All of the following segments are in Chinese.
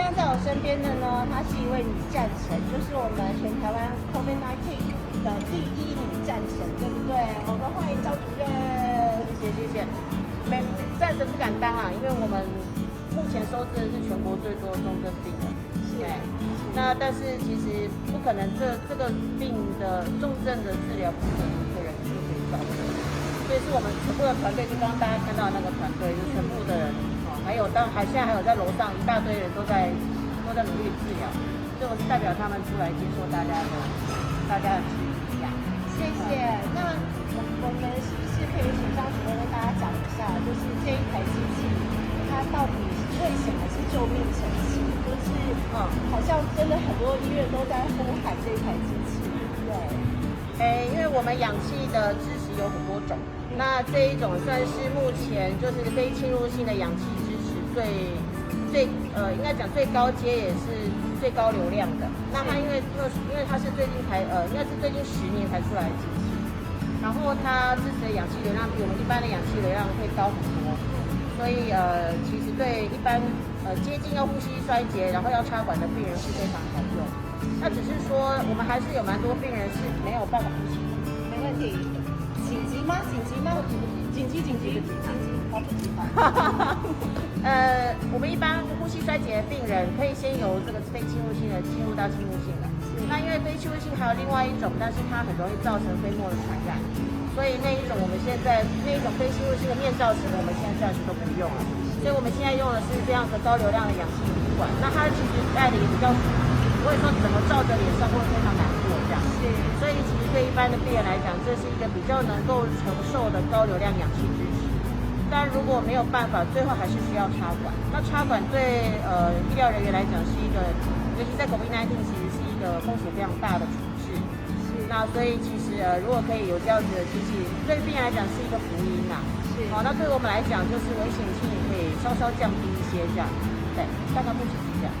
在在我身边的呢，她是一位女战神，就是我们全台湾 COVID-19 的第一女战神，对不对？我们欢迎赵主任。谢谢。暂时不敢当啊，因为我们目前收治的是全国最多的重症病人。对。那但是其实不可能，这个病的重症的治疗不可能一个人就可以造成，所以是我们全部的团队，就刚刚大家看到的那个团队，就全部的人。还有，现在还有在楼上一大堆人都在努力治疗，所以我是代表他们出来接受大家的治疗。谢谢。那我们是不是可以请张主任跟大家讲一下，就是这一台机器它到底为什么是救命神器？就是好像真的很多医院都在呼喊这一台机器，对。因为我们氧气的支持有很多种，那这一种算是目前就是非侵入性的氧气支持应该讲最高阶也是最高流量的。那它因为它是最近应该是最近10年才出来的机器，然后它支持的氧气流量比我们一般的氧气流量会高很多，所以其实对一般接近要呼吸衰竭然后要插管的病人是非常好用。那只是说我们还是有蛮多病人是没有办法呼吸。没问题。紧急吗？紧急吗？紧急，好不急吗？我们一般呼吸衰竭的病人可以先由这个非侵入性的进入到侵入性的。那因为非侵入性还有另外一种，但是它很容易造成飞沫的传染，所以那一种我们现在那一种非侵入性的面罩型的，我们现在暂时都不用了。所以我们现在用的是这样的高流量的氧气鼻管，那它其实戴的也比较舒服，不会说怎么照着脸上会非常难过这样。所以其实对一般的病人来讲，这是一个比较能够承受的高流量氧气支持。但如果没有办法，最后还是需要插管。那插管对医疗人员来讲是一个，尤其在 COVID-19 其实是一个风险非常大的处置。那所以其实如果可以有这样子的机器，对病人来讲是一个福音呐。好，那对我们来讲就是危险性也可以稍稍降低一些这样。对，大概目前是这样。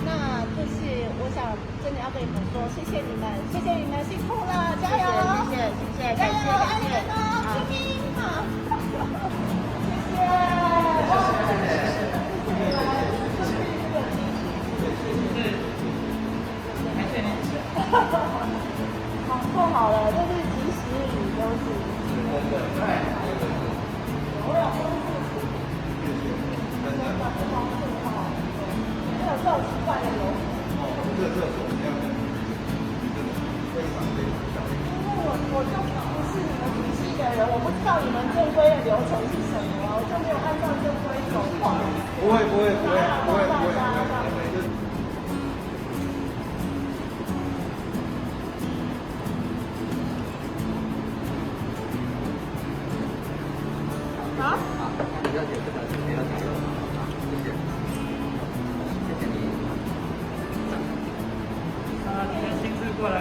那就是我想真的要跟你们说，谢谢你们辛苦了，加油！谢谢，感谢，爱你们哦，拼拼好，谢谢。好，做好了，这是及时雨，都是。我有丰富，真的丰富哈，没有这种奇怪的流程。这种要跟非常像。因为我就不是你们体系的人，我不知道你们正规的流程是什么，我就没有按照正规走。不会。好。你要解这个，你要加油啊！谢谢你。你的亲自过来。